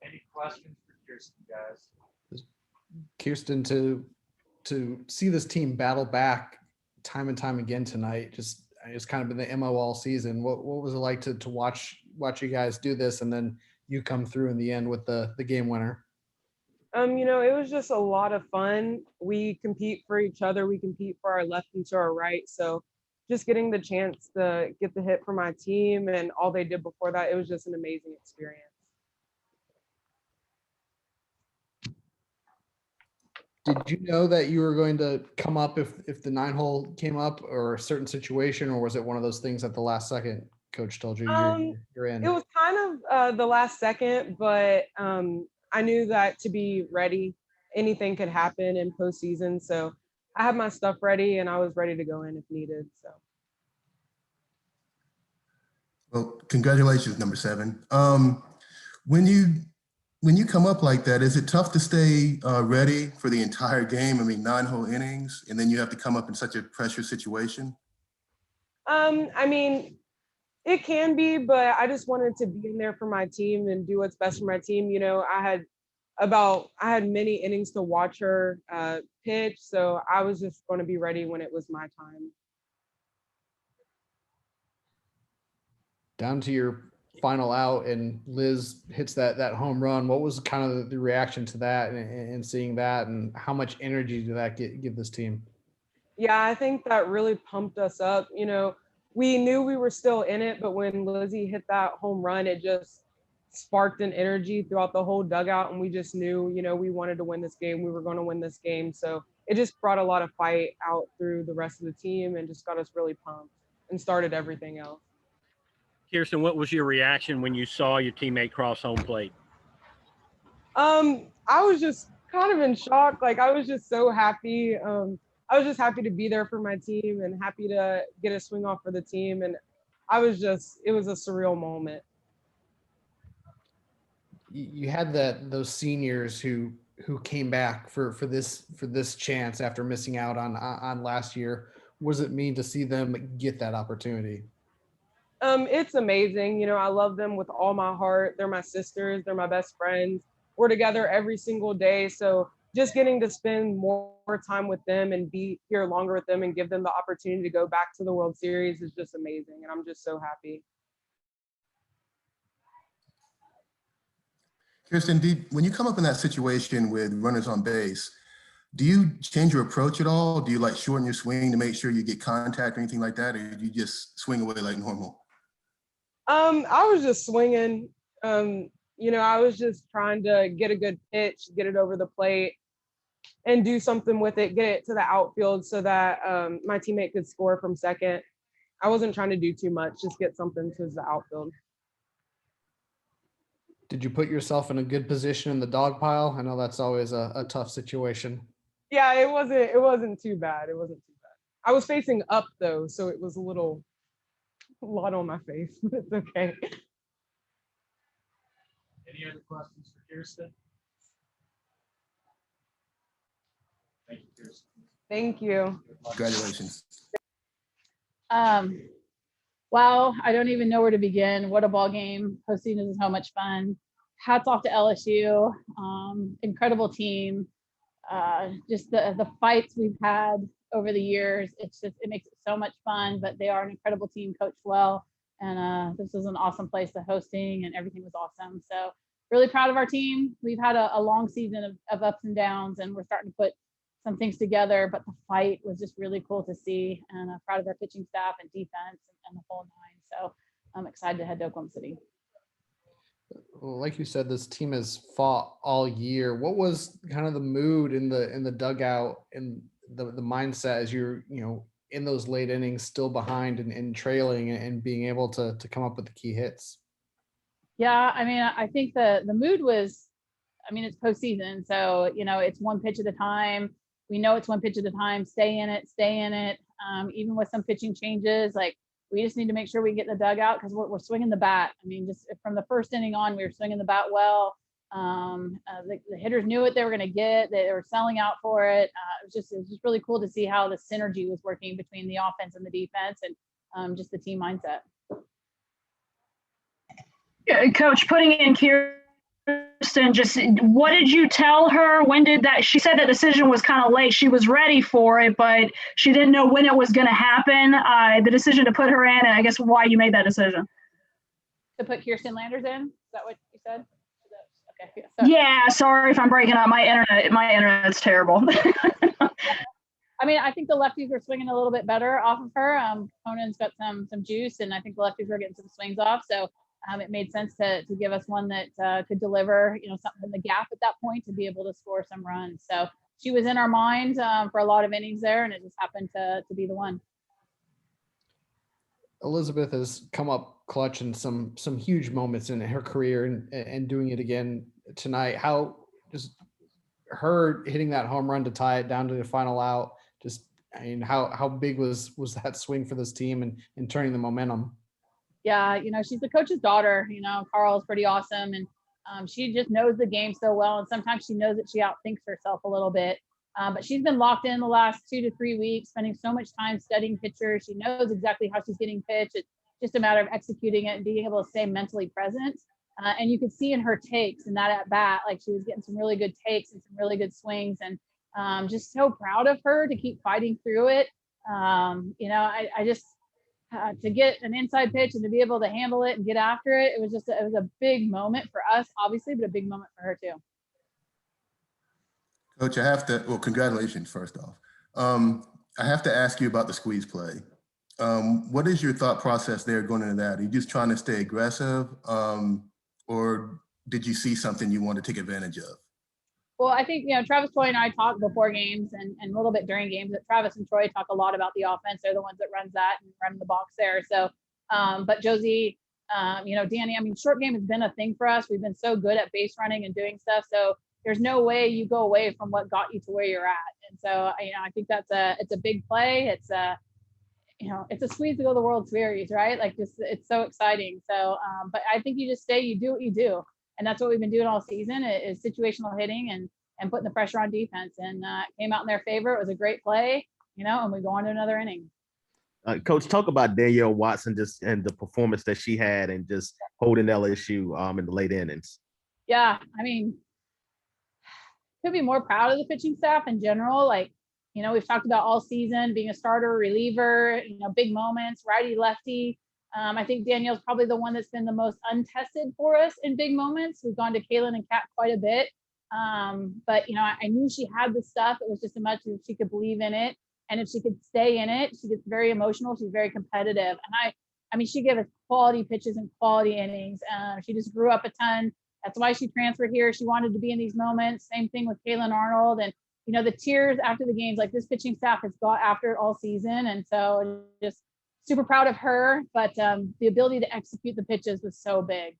Any questions for Kiersten, guys? Kiersten, to see this team battle back time and time again tonight, it's kind of been the MO all season. What was it like to watch you guys do this, and then you come through in the end with the game winner? It was just a lot of fun. We compete for each other. We compete for our left and to our right. So just getting the chance to get the hit for my team and all they did before that, it was just an amazing experience. Did you know that you were going to come up if the 9-hole came up, or a certain situation, or was it one of those things at the last second coach told you you're in? It was kind of the last second, but I knew that to be ready, anything could happen in postseason. So I had my stuff ready and I was ready to go in if needed. So. Well, congratulations, number 7. When you come up like that, is it tough to stay ready for the entire game? I mean, 9-hole innings, and then you have to come up in such a pressure situation? I mean, it can be, but I just wanted to be in there for my team and do what's best for my team. I had many innings to watch her pitch, so I was just going to be ready when it was my time. Down to your final out and Liz hits that home run. What was kind of the reaction to that and seeing that, and how much energy did that give this team? Yeah, I think that really pumped us up. We knew we were still in it, but when Lizzie hit that home run, it just sparked an energy throughout the whole dugout, and we just knew, we wanted to win this game. We were going to win this game. So it just brought a lot of fight out through the rest of the team and just got us really pumped and started everything else. Kiersten, what was your reaction when you saw your teammate cross home plate? I was just kind of in shock. Like, I was just so happy. I was just happy to be there for my team and happy to get a swing off for the team. And it was a surreal moment. You had those seniors who came back for this chance after missing out on last year. What does it mean to see them get that opportunity? It's amazing. I love them with all my heart. They're my sisters. They're my best friends. We're together every single day. So just getting to spend more time with them and be here longer with them and give them the opportunity to go back to the World Series is just amazing. And I'm just so happy. Kiersten, when you come up in that situation with runners on base, do you change your approach at all? Do you shorten your swing to make sure you get contact or anything like that? Or do you just swing away like normal? I was just swinging. I was just trying to get a good pitch, get it over the plate, and do something with it, get it to the outfield so that my teammate could score from second. I wasn't trying to do too much, just get something to the outfield. Did you put yourself in a good position in the dog pile? I know that's always a tough situation. Yeah, it wasn't too bad. It wasn't too bad. I was facing up though, so it was a lot on my face, but it's okay. Any other questions for Kiersten? Thank you, Kiersten. Thank you. Congratulations. Wow, I don't even know where to begin. What a ball game. Postseason is so much fun. Hats off to LSU. Incredible team. Just the fights we've had over the years. It makes it so much fun, but they are an incredible team, coached well. And this was an awesome place to hosting, and everything was awesome. So really proud of our team. We've had a long season of ups and downs, and we're starting to put some things together, but the fight was just really cool to see, and proud of our pitching staff and defense and the whole nine. So I'm excited to head to Oklahoma City. Well, like you said, this team has fought all year. What was kind of the mood in the dugout and the mindset as you're, in those late innings, still behind and trailing and being able to come up with the key hits? Yeah, I mean, I think the mood was, it's postseason. So, it's one pitch at a time. We know it's one pitch at a time. Stay in it. Even with some pitching changes, we just need to make sure we get in the dugout because we're swinging the bat. Just from the first inning on, we were swinging the bat well. The hitters knew what they were going to get. They were selling out for it. It was just really cool to see how the synergy was working between the offense and the defense, and just the team mindset. Yeah, Coach, putting in Kiersten Kiersten, just what did you tell her? When did that? She said the decision was kind of late. She was ready for it, but she didn't know when it was going to happen. The decision to put her in, and I guess why you made that decision. To put Kiersten Landers in? Is that what you said? Okay. Yeah, so, Yeah, sorry if I'm breaking up. My internet's terrible. I mean, I think the lefties were swinging a little bit better off of her. Conan's got some juice, and I think the lefties were getting some swings off. So it made sense to give us one that could deliver, something in the gap at that point to be able to score some runs. So she was in our mind for a lot of innings there, and it just happened to be the one. Elizabeth has come up clutch in some huge moments in her career and doing it again tonight. How just her hitting that home run to tie it down to the final out, just, I mean, how big was that swing for this team and turning the momentum? Yeah, she's the coach's daughter. Carl's pretty awesome, and she just knows the game so well. And sometimes she knows that she outthinks herself a little bit. But she's been locked in the last 2 to 3 weeks, spending so much time studying pitchers. She knows exactly how she's getting pitched. It's just a matter of executing it and being able to stay mentally present. And you could see in her takes and that at bat, like she was getting some really good takes and some really good swings, and just so proud of her to keep fighting through it. I just to get an inside pitch and to be able to handle it and get after it. It was a big moment for us, obviously, but a big moment for her too. Coach, well, congratulations first off. I have to ask you about the squeeze play. What is your thought process there going into that? Are you just trying to stay aggressive, or did you see something you want to take advantage of? Well, I think, Travis, Troy, and I talk before games and a little bit during games. That Travis and Troy talk a lot about the offense. They're the ones that runs that and run the box there. So, but Josie, Danny, I mean, short game has been a thing for us. We've been so good at base running and doing stuff. So there's no way you go away from what got you to where you're at. And so, I think it's a big play. It's a squeeze to go to the World Series, right? Like it's so exciting. So, but I think you just you do what you do. And that's what we've been doing all season is situational hitting and putting the pressure on defense, and came out in their favor. It was a great play, and we go on to another inning. Coach, talk about Danielle Watson and the performance that she had and just holding LSU in the late innings. Yeah, I mean, could be more proud of the pitching staff in general. Like, we've talked about all season being a starter, reliever, big moments, righty, lefty. I think Danielle's probably the one that's been the most untested for us in big moments. We've gone to Kaylin and Kat quite a bit. But, I knew she had the stuff. It was just as much as she could believe in it. And if she could stay in it, she gets very emotional. She's very competitive. And I mean, she gave us quality pitches and quality innings. She just grew up a ton. That's why she transferred here. She wanted to be in these moments. Same thing with Kaylin Arnold. And, the tears after the games, like this pitching staff has got after it all season. And so just super proud of her. But the ability to execute the pitches was so big.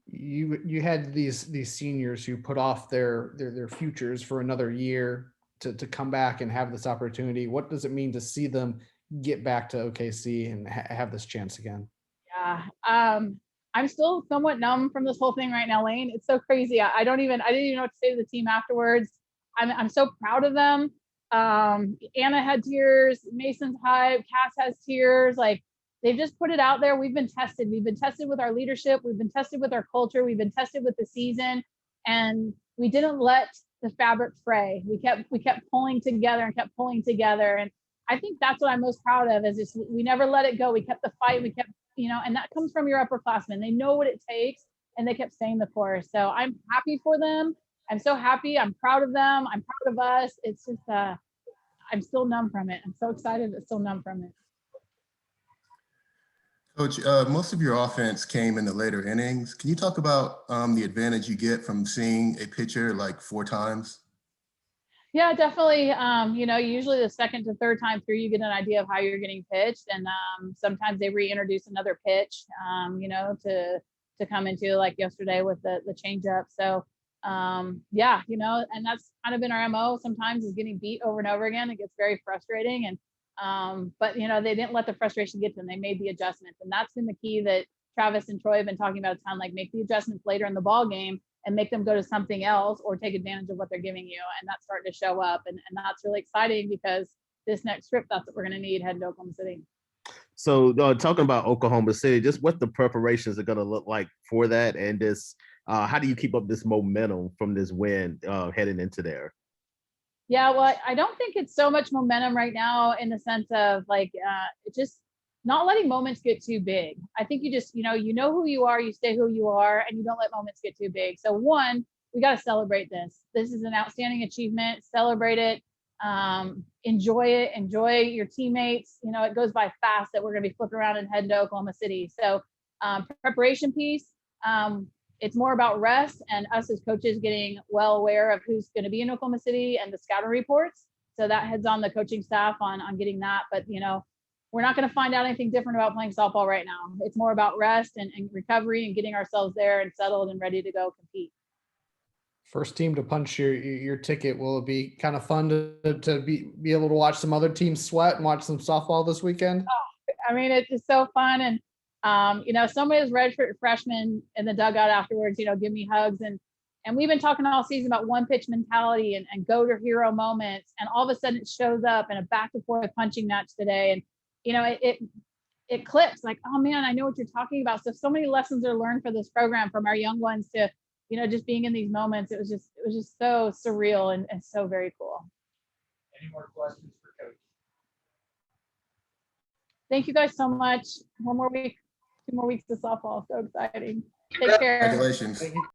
You had these seniors who put off their futures for another year to come back and have this opportunity. What does it mean to see them get back to OKC and have this chance again? Yeah. I'm still somewhat numb from this whole thing right now, Lane. It's so crazy. I didn't even know what to say to the team afterwards. I'm so proud of them. Anna had tears, Mason's hype, Cass has tears. Like, they've just put it out there. We've been tested. We've been tested with our leadership. We've been tested with our culture. We've been tested with the season, and we didn't let the fabric fray. We kept pulling together and kept pulling together. And I think that's what I'm most proud of is just, we never let it go. We kept the fight. We kept, and that comes from your upperclassmen. They know what it takes, and they kept staying the course. So I'm happy for them. I'm so happy. I'm proud of them. I'm proud of us. It's just, I'm still numb from it. I'm so excited, but still numb from it. Coach, most of your offense came in the later innings. Can you talk about the advantage you get from seeing a pitcher like 4 times? Yeah, definitely. Usually the second to third time through, you get an idea of how you're getting pitched. And sometimes they reintroduce another pitch, to come into, like yesterday with the changeup. So, and that's kind of been our MO sometimes, is getting beat over and over again. It gets very frustrating. And, but they didn't let the frustration get to them. They made the adjustments. And that's been the key that Travis and Troy have been talking about a ton, like make the adjustments later in the ball game and make them go to something else or take advantage of what they're giving you. And that's starting to show up. And that's really exciting because this next trip, that's what we're going to need heading to Oklahoma City. So talking about Oklahoma City, just what the preparations are going to look like for that, and just How do you keep up this momentum from this win heading into there? Yeah, well, I don't think it's so much momentum right now in the sense of like just not letting moments get too big. I think you just, you know who you are, you stay who you are, and you don't let moments get too big. So one, we got to celebrate this. This is an outstanding achievement. Celebrate it. Enjoy it. Enjoy your teammates. It goes by fast that we're going to be flipping around and heading to Oklahoma City. So preparation piece, it's more about rest and us as coaches getting well aware of who's going to be in Oklahoma City and the scouting reports. So that heads on the coaching staff on getting that. But, we're not going to find out anything different about playing softball right now. It's more about rest and recovery and getting ourselves there and settled and ready to go compete. First team to punch your ticket. Will it be kind of fun to be able to watch some other teams sweat and watch some softball this weekend? I mean, it's so fun. And, some of those redshirt freshmen in the dugout afterwards, give me hugs. And we've been talking all season about one pitch mentality and go to hero moments. And all of a sudden it shows up in a back and forth punching match today. And, it clicks like, oh man, I know what you're talking about. So many lessons are learned for this program from our young ones to, just being in these moments. It was just so surreal and so very cool. Any more questions for Coach? Thank you guys so much. One more week, 2 more weeks of softball. So exciting. Take care. Congratulations. Thank you.